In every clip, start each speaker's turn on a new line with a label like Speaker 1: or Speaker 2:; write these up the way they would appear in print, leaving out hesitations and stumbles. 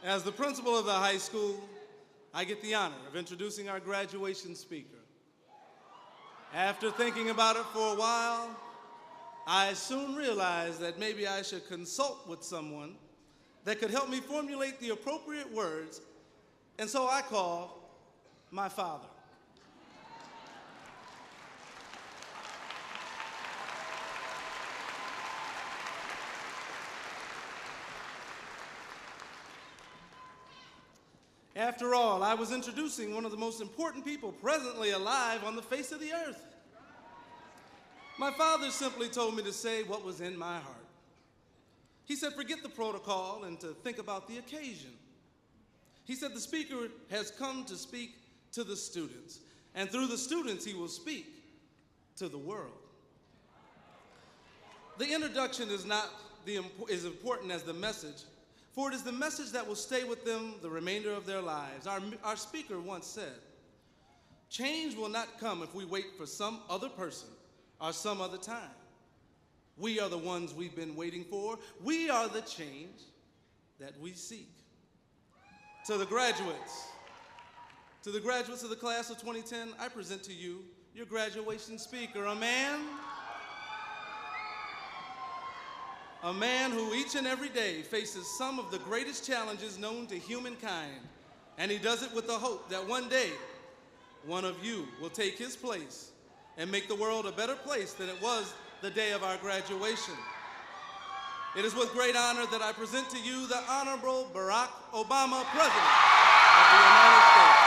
Speaker 1: As the principal of the high school, I get the honor of introducing our graduation speaker. After thinking about it for a while, I soon realized that maybe I should consult with someone that could help me formulate the appropriate words, and so I called my father. After all, I was introducing one of the most important people presently alive on the face of the earth. My father simply told me to say what was in my heart. He said, forget the protocol and to think about the occasion. He said, the speaker has come to speak to the students, and through the students he will speak to the world. The introduction is not as important as the message, for it is the message that will stay with them the remainder of their lives. Our speaker once said, change will not come if we wait for some other person or some other time. We are the ones we've been waiting for. We are the change that we seek. To the graduates of the class of 2010, I present to you your graduation speaker, a man who each and every day faces some of the greatest challenges known to humankind, and he does it with the hope that one day, one of you will take his place and make the world a better place than it was the day of our graduation. It is with great honor that I present to you the Honorable Barack Obama, President of the United States.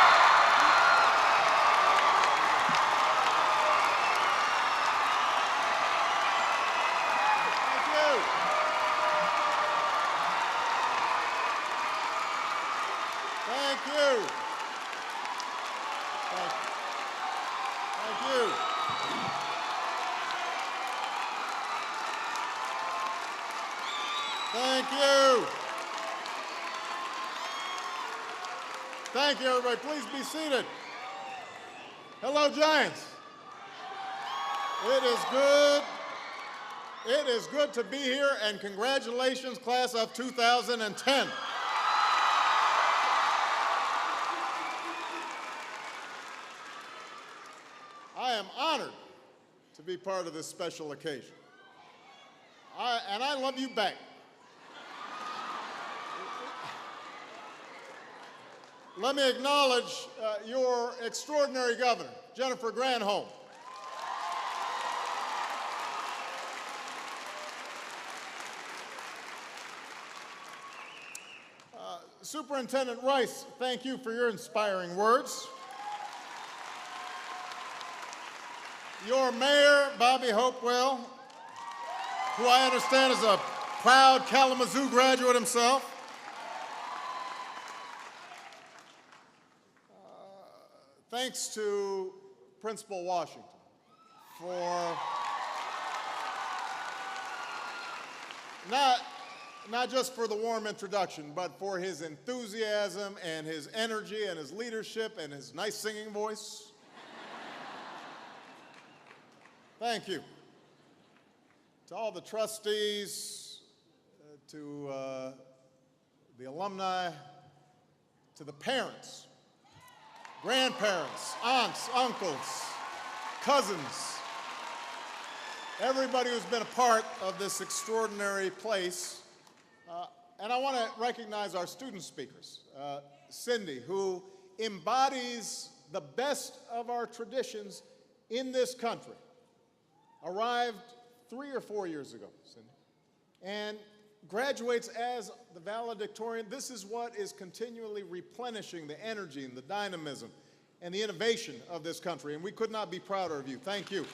Speaker 2: Thank you, everybody. Please be seated. Hello, Giants. It is good to be here, and congratulations, class of 2010. I am honored to be part of this special occasion. And I love you back. Let me acknowledge your extraordinary governor, Jennifer Granholm. Superintendent Rice, thank you for your inspiring words. Your mayor, Bobby Hopewell, who I understand is a proud Kalamazoo graduate himself. Thanks to Principal Washington for not just for the warm introduction, but for his enthusiasm and his energy and his leadership and his nice singing voice. Thank you. To all the trustees, to the alumni, to the parents, grandparents, aunts, uncles, cousins, everybody who's been a part of this extraordinary place. And I want to recognize our student speakers. Cindy, who embodies the best of our traditions in this country, arrived 3 or 4 years ago, Cindy, and graduates as the valedictorian. This is what is continually replenishing the energy and the dynamism and the innovation of this country, and we could not be prouder of you. Thank you.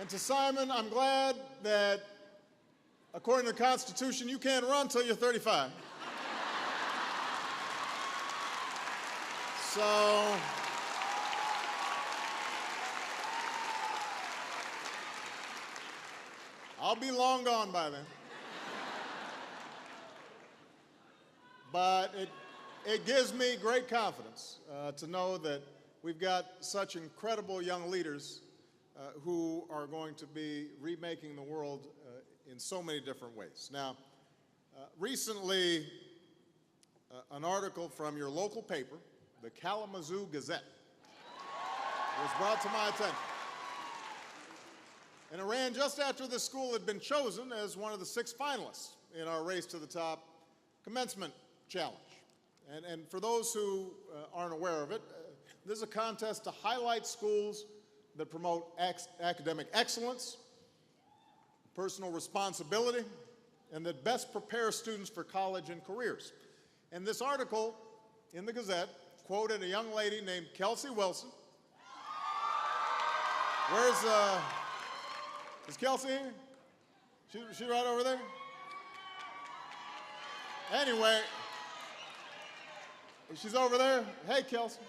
Speaker 2: And to Simon, I'm glad that, according to the Constitution, you can't run till you're 35. So, I'll be long gone by then. But it gives me great confidence to know that we've got such incredible young leaders who are going to be remaking the world in so many different ways. Now, recently, an article from your local paper, the Kalamazoo Gazette, was brought to my attention. And it ran just after the school had been chosen as one of the 6 finalists in our Race to the Top commencement challenge. And for those who aren't aware of it, this is a contest to highlight schools that promote academic excellence, personal responsibility, and that best prepare students for college and careers. And this article in the Gazette quoted a young lady named Kelsey Wilson. Is Kelsey here? She right over there? Anyway, she's over there. Hey, Kelsey.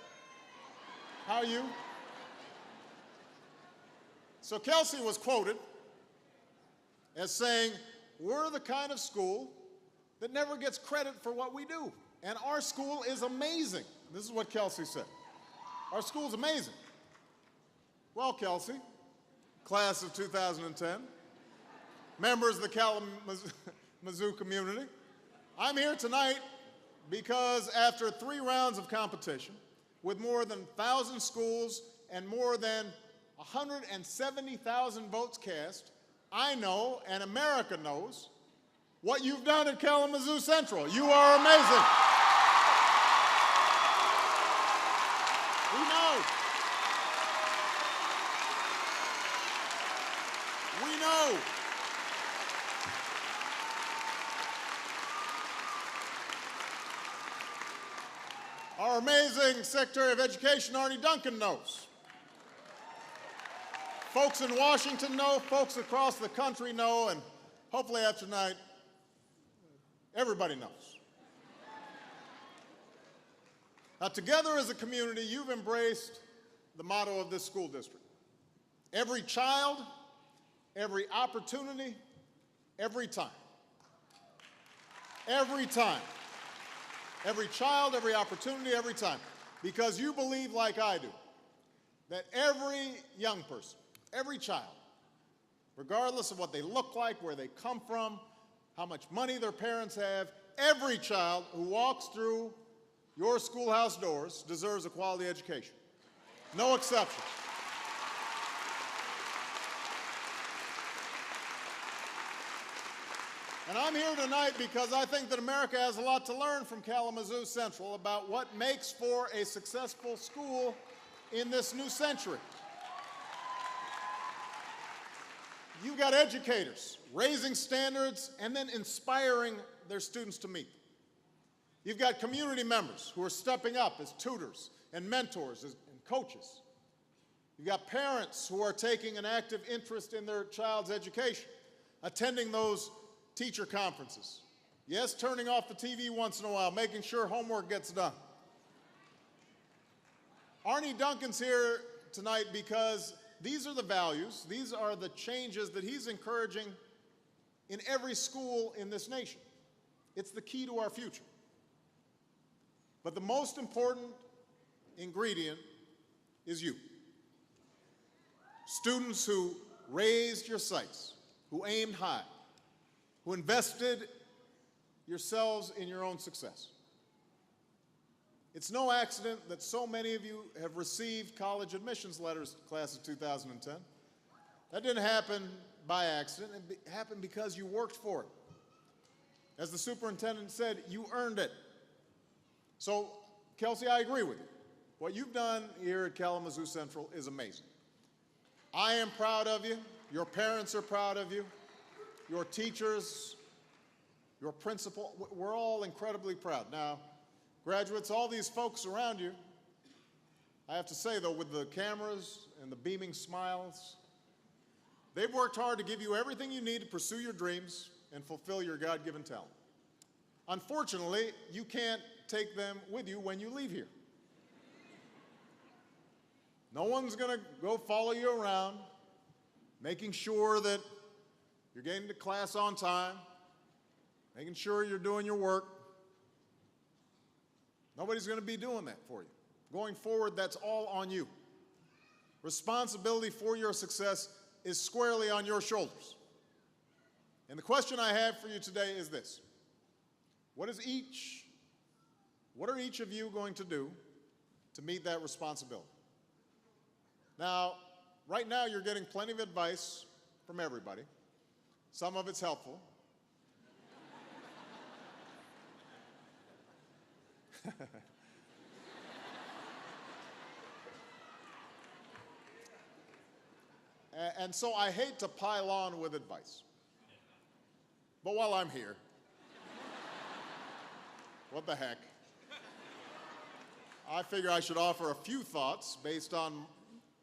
Speaker 2: How are you? So Kelsey was quoted as saying, "We're the kind of school that never gets credit for what we do. And our school is amazing." This is what Kelsey said. Our school's amazing. Well, Kelsey, class of 2010, members of the Kalamazoo community, I'm here tonight because after 3 rounds of competition, with more than 1,000 schools and more than 170,000 votes cast, I know, and America knows, what you've done at Kalamazoo Central. You are amazing. We know. We know. Our amazing Secretary of Education, Arnie Duncan, knows. Folks in Washington know, folks across the country know, and hopefully after tonight, everybody knows. Now, together as a community, you've embraced the motto of this school district. Every child, every opportunity, every time. Every time. Every child, every opportunity, every time. Because you believe, like I do, that every young person, every child, regardless of what they look like, where they come from, how much money their parents have, every child who walks through your schoolhouse doors deserves a quality education. No exception. And I'm here tonight because I think that America has a lot to learn from Kalamazoo Central about what makes for a successful school in this new century. You've got educators raising standards and then inspiring their students to meet them. You've got community members who are stepping up as tutors and mentors and coaches. You've got parents who are taking an active interest in their child's education, attending those teacher conferences. Yes, turning off the TV once in a while, making sure homework gets done. Arnie Duncan's here tonight because these are the values, these are the changes that he's encouraging in every school in this nation. It's the key to our future. But the most important ingredient is you. Students who raised your sights, who aimed high, who invested yourselves in your own success. It's no accident that so many of you have received college admissions letters, class of 2010. That didn't happen by accident. It happened because you worked for it. As the superintendent said, you earned it. So, Kelsey, I agree with you. What you've done here at Kalamazoo Central is amazing. I am proud of you. Your parents are proud of you. Your teachers, your principal, we're all incredibly proud. Now, graduates, all these folks around you, I have to say, though, with the cameras and the beaming smiles, they've worked hard to give you everything you need to pursue your dreams and fulfill your God-given talent. Unfortunately, you can't take them with you when you leave here. No one's going to go follow you around, making sure that you're getting to class on time, making sure you're doing your work. Nobody's going to be doing that for you. Going forward, that's all on you. Responsibility for your success is squarely on your shoulders. And the question I have for you today is this: what are each of you going to do to meet that responsibility? Now, right now you're getting plenty of advice from everybody. Some of it's helpful. And so I hate to pile on with advice. But while I'm here, what the heck, I figure I should offer a few thoughts based on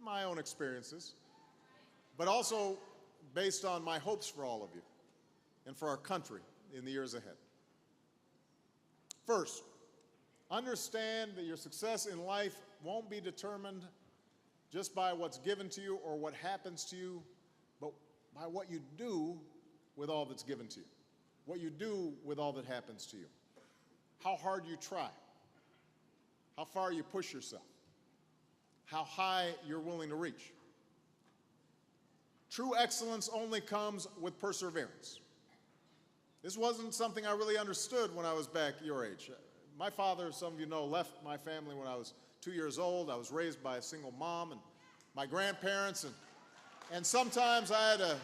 Speaker 2: my own experiences, but also based on my hopes for all of you and for our country in the years ahead. First, understand that your success in life won't be determined just by what's given to you or what happens to you, but by what you do with all that's given to you, what you do with all that happens to you, how hard you try, how far you push yourself, how high you're willing to reach. True excellence only comes with perseverance. This wasn't something I really understood when I was back your age. My father, some of you know, left my family when I was 2 years old. I was raised by a single mom and my grandparents, and sometimes I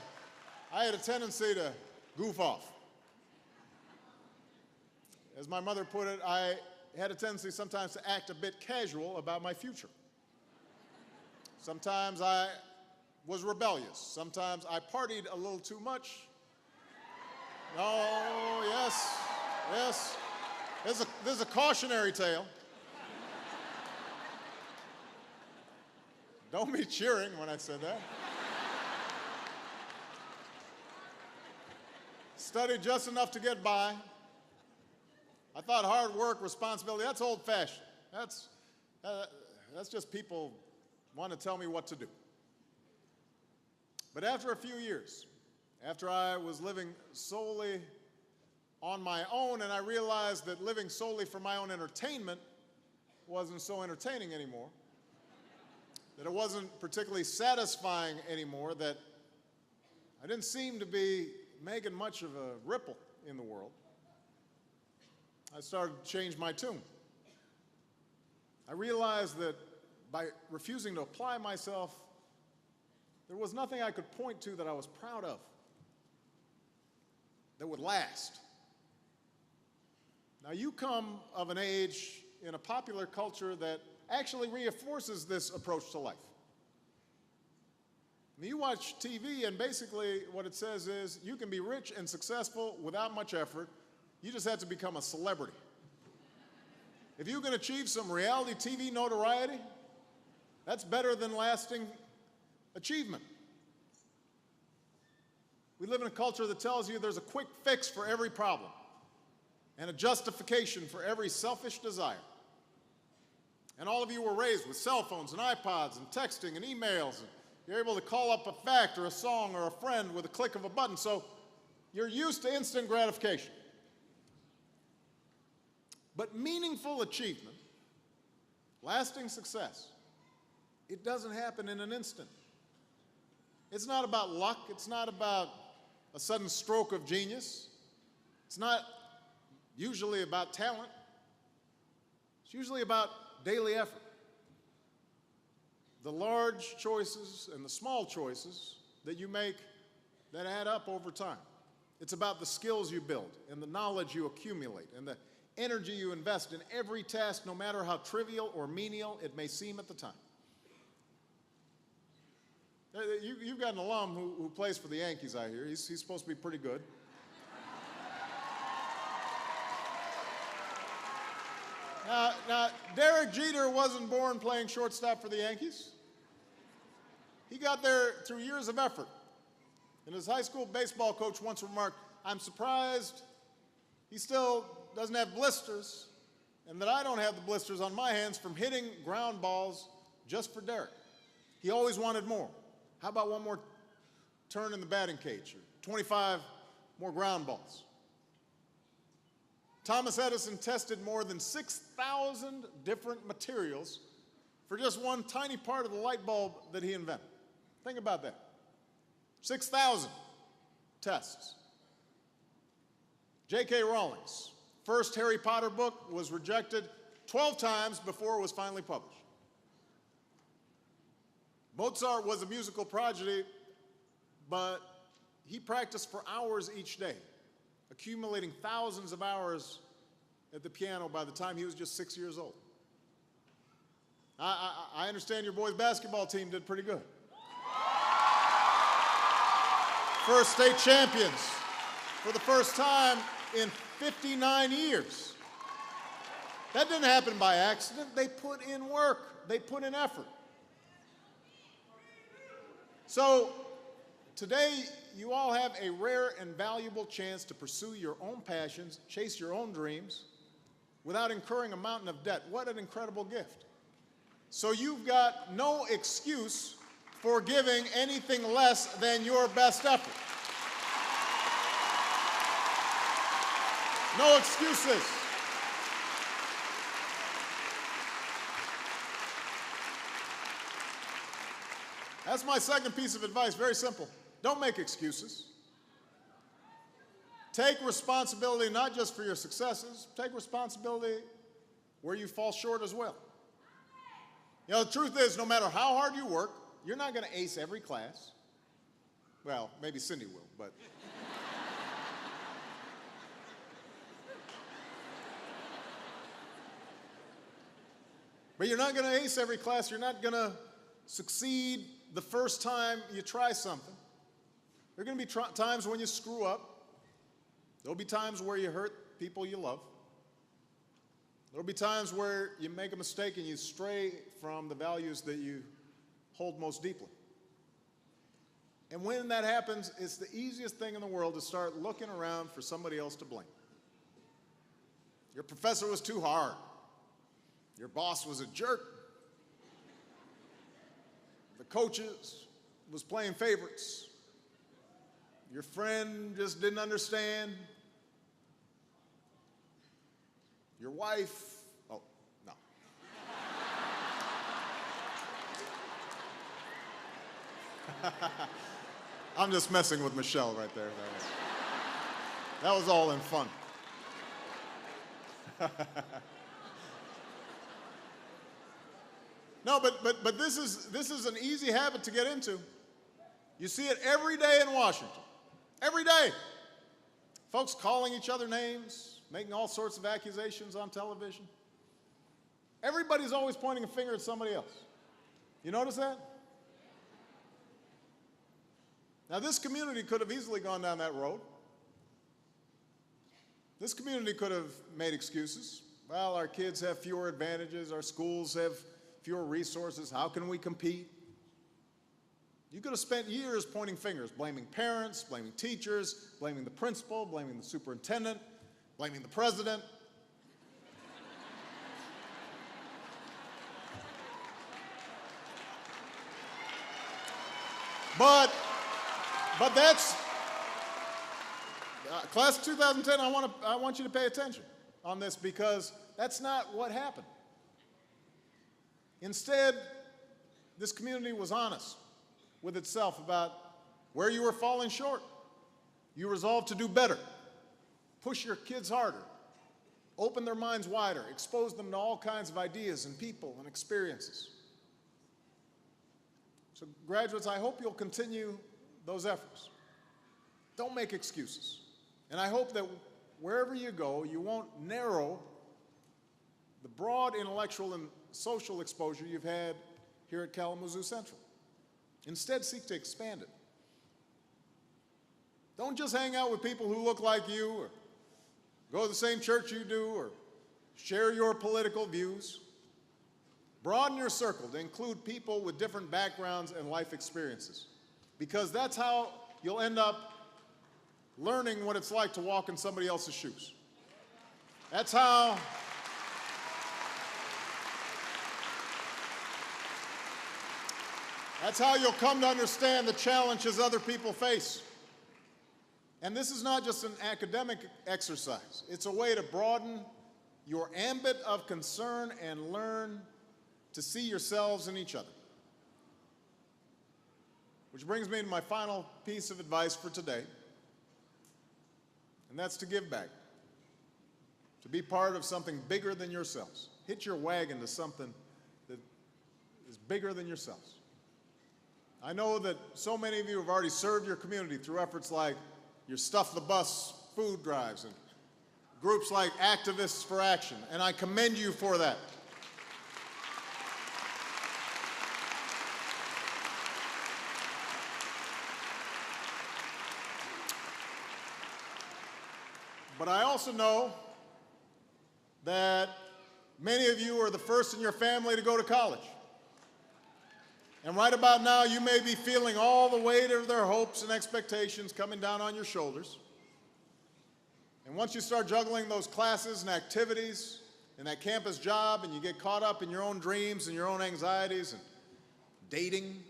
Speaker 2: had a tendency to goof off. As my mother put it, I had a tendency sometimes to act a bit casual about my future. Sometimes I was rebellious. Sometimes I partied a little too much. Oh, yes, yes. There's a cautionary tale. Don't be cheering when I said that. Studied just enough to get by. I thought hard work, responsibility, that's old-fashioned. That's just people want to tell me what to do. But after a few years, after I was living solely on my own, and I realized that living solely for my own entertainment wasn't so entertaining anymore, that it wasn't particularly satisfying anymore, that I didn't seem to be making much of a ripple in the world, I started to change my tune. I realized that by refusing to apply myself, there was nothing I could point to that I was proud of that would last. Now, you come of an age in a popular culture that actually reinforces this approach to life. I mean, you watch TV, and basically what it says is you can be rich and successful without much effort. You just have to become a celebrity. If you can achieve some reality TV notoriety, that's better than lasting achievement. We live in a culture that tells you there's a quick fix for every problem and a justification for every selfish desire. And all of you were raised with cell phones and iPods and texting and emails, and you're able to call up a fact or a song or a friend with a click of a button, so you're used to instant gratification. But meaningful achievement, lasting success, it doesn't happen in an instant. It's not about luck. It's not about a sudden stroke of genius. It's not usually about talent. It's usually about daily effort. The large choices and the small choices that you make that add up over time. It's about the skills you build and the knowledge you accumulate and the energy you invest in every task, no matter how trivial or menial it may seem at the time. You've got an alum who plays for the Yankees, I hear. He's supposed to be pretty good. Now, Derek Jeter wasn't born playing shortstop for the Yankees. He got there through years of effort. And his high school baseball coach once remarked, "I'm surprised he still doesn't have blisters, and that I don't have the blisters on my hands from hitting ground balls just for Derek." He always wanted more. How about one more turn in the batting cage, or 25 more ground balls? Thomas Edison tested more than 6,000 different materials for just one tiny part of the light bulb that he invented. Think about that. 6,000 tests. J.K. Rowling's first Harry Potter book was rejected 12 times before it was finally published. Mozart was a musical prodigy, but he practiced for hours each day, accumulating thousands of hours at the piano by the time he was just 6 years old. I understand your boys' basketball team did pretty good. First state champions for the first time in 59 years. That didn't happen by accident. They put in work. They put in effort. So today, you all have a rare and valuable chance to pursue your own passions, chase your own dreams, without incurring a mountain of debt. What an incredible gift. So you've got no excuse for giving anything less than your best effort. No excuses. That's my second piece of advice, very simple. Don't make excuses. Take responsibility not just for your successes, take responsibility where you fall short as well. You know, the truth is, no matter how hard you work, you're not going to ace every class. Well, maybe Cindy will, but. But you're not going to ace every class. You're not going to succeed the first time you try something. There are going to be times when you screw up. There'll be times where you hurt people you love. There'll be times where you make a mistake and you stray from the values that you hold most deeply. And when that happens, it's the easiest thing in the world to start looking around for somebody else to blame. Your professor was too hard. Your boss was a jerk. The coaches was playing favorites. Your friend just didn't understand. Your wife, oh, no. I'm just messing with Michelle right there. That was all in fun. No, but this is an easy habit to get into. You see it every day in Washington. Every day. Folks calling each other names, making all sorts of accusations on television. Everybody's always pointing a finger at somebody else. You notice that? Now, this community could have easily gone down that road. This community could have made excuses. Well, our kids have fewer advantages, our schools have fewer resources, how can we compete? You could have spent years pointing fingers, blaming parents, blaming teachers, blaming the principal, blaming the superintendent, blaming the president. But that's, class of 2010, I want you to pay attention on this because that's not what happened. Instead, this community was honest with itself about where you were falling short. You resolved to do better, push your kids harder, open their minds wider, expose them to all kinds of ideas and people and experiences. So graduates, I hope you'll continue those efforts. Don't make excuses. And I hope that wherever you go, you won't narrow the broad intellectual and social exposure you've had here at Kalamazoo Central. Instead, seek to expand it. Don't just hang out with people who look like you or go to the same church you do or share your political views. Broaden your circle to include people with different backgrounds and life experiences, because that's how you'll end up learning what it's like to walk in somebody else's shoes. That's how you'll come to understand the challenges other people face. And this is not just an academic exercise. It's a way to broaden your ambit of concern and learn to see yourselves in each other. Which brings me to my final piece of advice for today, and that's to give back, to be part of something bigger than yourselves. Hitch your wagon to something that is bigger than yourselves. I know that so many of you have already served your community through efforts like your Stuff the Bus food drives and groups like Activists for Action, and I commend you for that. But I also know that many of you are the first in your family to go to college. And right about now, you may be feeling all the weight of their hopes and expectations coming down on your shoulders. And once you start juggling those classes and activities and that campus job, and you get caught up in your own dreams and your own anxieties and dating,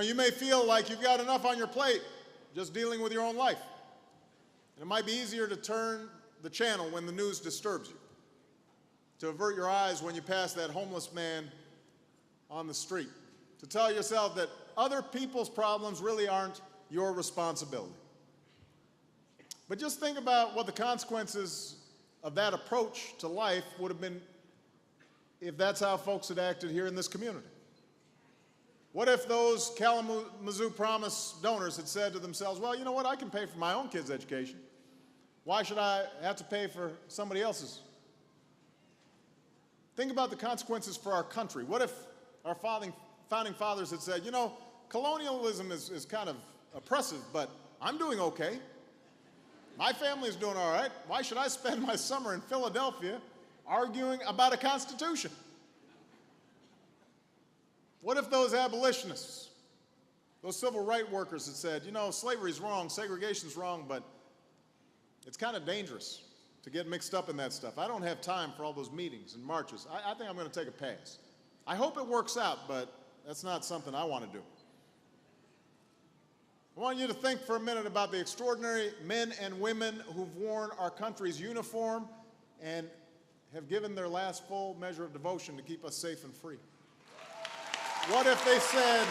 Speaker 2: you may feel like you've got enough on your plate just dealing with your own life. And it might be easier to turn the channel when the news disturbs you, to avert your eyes when you pass that homeless man on the street, to tell yourself that other people's problems really aren't your responsibility. But just think about what the consequences of that approach to life would have been if that's how folks had acted here in this community. What if those Kalamazoo Promise donors had said to themselves, well, you know what, I can pay for my own kids' education. Why should I have to pay for somebody else's? Think about the consequences for our country. What if our founding fathers had said, colonialism is kind of oppressive, but I'm doing okay. My family's doing all right. Why should I spend my summer in Philadelphia arguing about a constitution? What if those abolitionists, those civil rights workers had said, slavery's wrong, segregation's wrong, but it's kind of dangerous to get mixed up in that stuff. I don't have time for all those meetings and marches. I think I'm going to take a pass. I hope it works out, but that's not something I want to do. I want you to think for a minute about the extraordinary men and women who've worn our country's uniform and have given their last full measure of devotion to keep us safe and free. What if they said,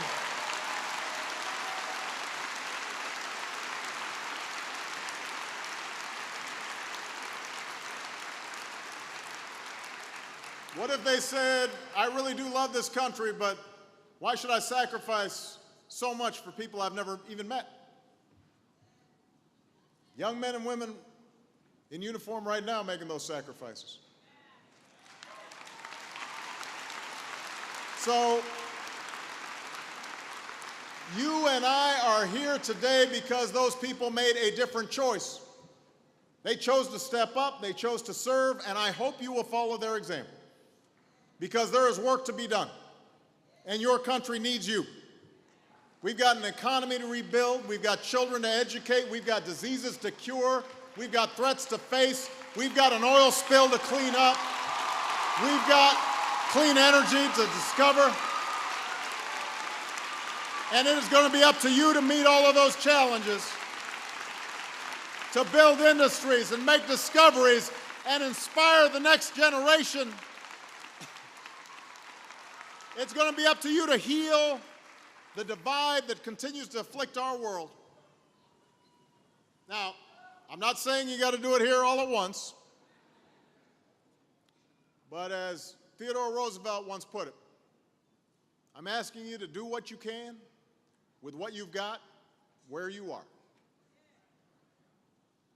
Speaker 2: I really do love this country, but why should I sacrifice so much for people I've never even met? Young men and women in uniform right now making those sacrifices. So, you and I are here today because those people made a different choice. They chose to step up, they chose to serve, and I hope you will follow their example. Because there is work to be done, and your country needs you. We've got an economy to rebuild, we've got children to educate, we've got diseases to cure, we've got threats to face, we've got an oil spill to clean up, we've got clean energy to discover. And it is going to be up to you to meet all of those challenges, to build industries and make discoveries and inspire the next generation. It's going to be up to you to heal the divide that continues to afflict our world. Now, I'm not saying you got to do it here all at once, but as Theodore Roosevelt once put it, I'm asking you to do what you can with what you've got, where you are.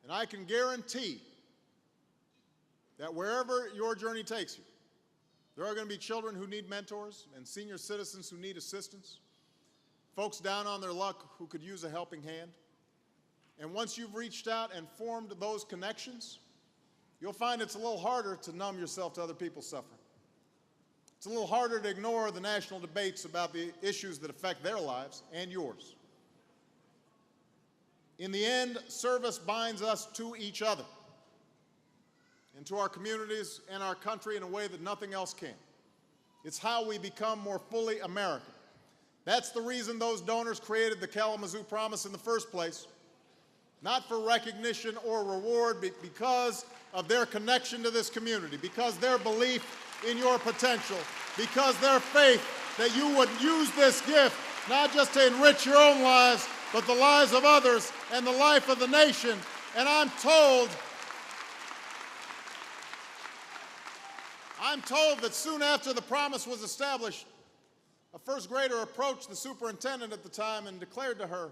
Speaker 2: And I can guarantee that wherever your journey takes you, there are going to be children who need mentors and senior citizens who need assistance, folks down on their luck who could use a helping hand. And once you've reached out and formed those connections, you'll find it's a little harder to numb yourself to other people's suffering. It's a little harder to ignore the national debates about the issues that affect their lives and yours. In the end, service binds us to each other and to our communities and our country in a way that nothing else can. It's how we become more fully American. That's the reason those donors created the Kalamazoo Promise in the first place, not for recognition or reward, but because of their connection to this community, because their belief in your potential, because their faith that you would use this gift not just to enrich your own lives, but the lives of others and the life of the nation. And I'm told that soon after the promise was established, a first grader approached the superintendent at the time and declared to her,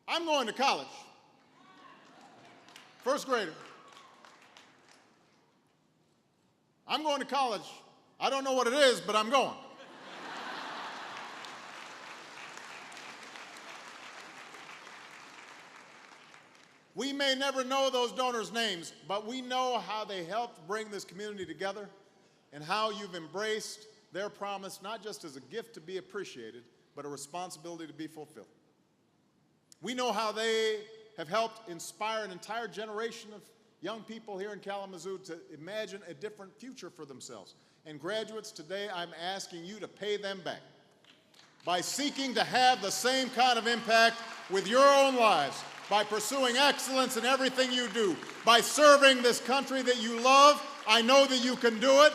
Speaker 2: "I'm going to college." First grader. "I'm going to college. I don't know what it is, but I'm going." We may never know those donors' names, but we know how they helped bring this community together and how you've embraced their promise not just as a gift to be appreciated, but a responsibility to be fulfilled. We know how they have helped inspire an entire generation of young people here in Kalamazoo to imagine a different future for themselves. And graduates, today I'm asking you to pay them back by seeking to have the same kind of impact with your own lives, by pursuing excellence in everything you do, by serving this country that you love. I know that you can do it.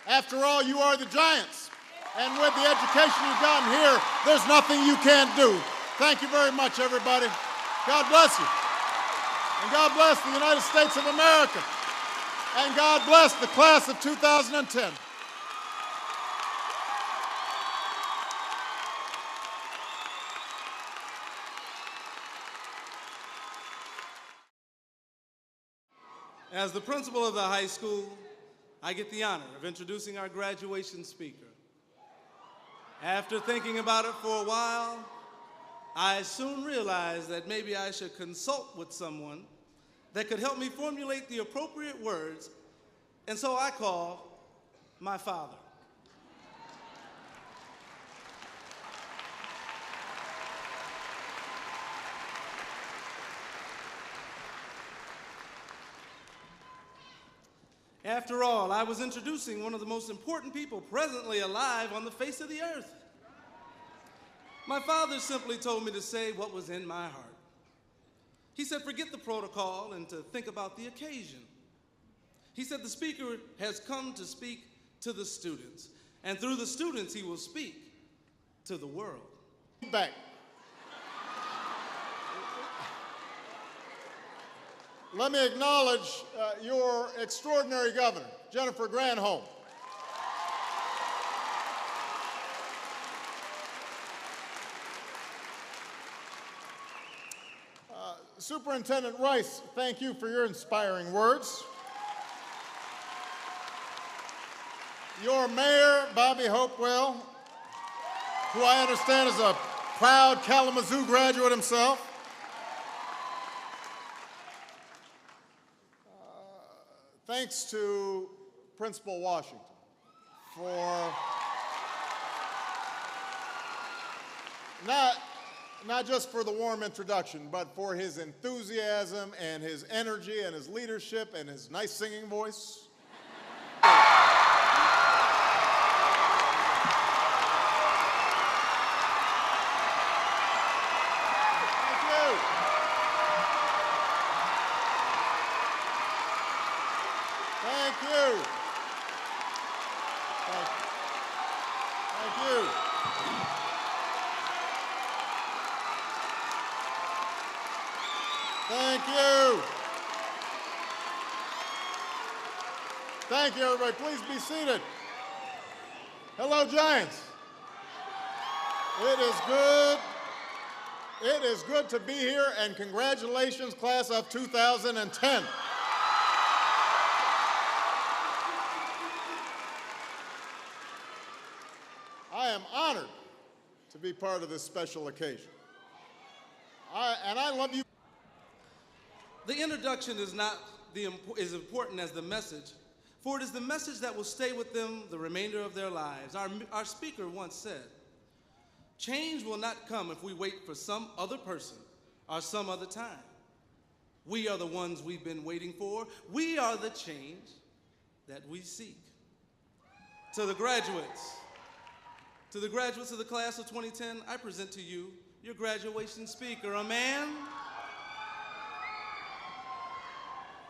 Speaker 2: After all, you are the giants. And with the education you've gotten here, there's nothing you can't do. Thank you very much, everybody. God bless you. And God bless the United States of America. And God bless the class of 2010.
Speaker 1: As the principal of the high school, I get the honor of introducing our graduation speaker. After thinking about it for a while, I soon realized that maybe I should consult with someone that could help me formulate the appropriate words, and so I called my father. After all, I was introducing one of the most important people presently alive on the face of the earth. My father simply told me to say what was in my heart. He said, forget the protocol and to think about the occasion. He said, the speaker has come to speak to the students, and through the students, he will speak to the world.
Speaker 2: Back. Let me acknowledge your extraordinary governor, Jennifer Granholm. Superintendent Rice, thank you for your inspiring words. Your mayor, Bobby Hopewell, who I understand is a proud Kalamazoo graduate himself. Thanks to Principal Washington for not just for the warm introduction, but for his enthusiasm and his energy and his leadership and his nice singing voice. Thank you, everybody. Please be seated. Hello, Giants. It is good to be here, and congratulations, class of 2010. I am honored to be part of this special occasion. I love you.
Speaker 1: The introduction is not as important as the message, for it is the message that will stay with them the remainder of their lives. Our speaker once said, change will not come if we wait for some other person or some other time. We are the ones we've been waiting for. We are the change that we seek. To the graduates of the class of 2010, I present to you your graduation speaker, a man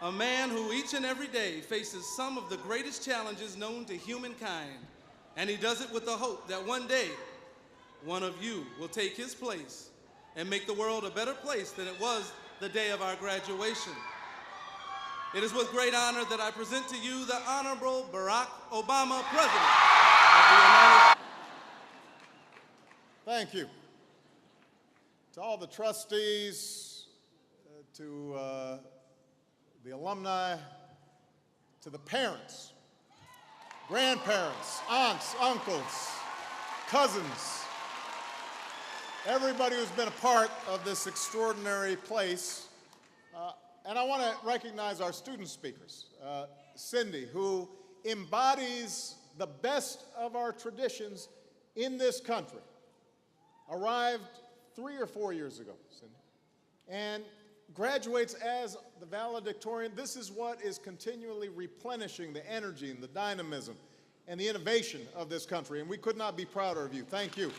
Speaker 1: a man who each and every day faces some of the greatest challenges known to humankind, and he does it with the hope that one day, one of you will take his place and make the world a better place than it was the day of our graduation. It is with great honor that I present to you the Honorable Barack Obama, President of the United States.
Speaker 2: Thank you. To all the trustees, to the alumni, to the parents, grandparents, aunts, uncles, cousins, everybody who's been a part of this extraordinary place. And I want to recognize our student speakers. Cindy, who embodies the best of our traditions in this country, arrived 3 or 4 years ago, Cindy, and graduates as the valedictorian. This is what is continually replenishing the energy and the dynamism and the innovation of this country, and we could not be prouder of you. Thank you.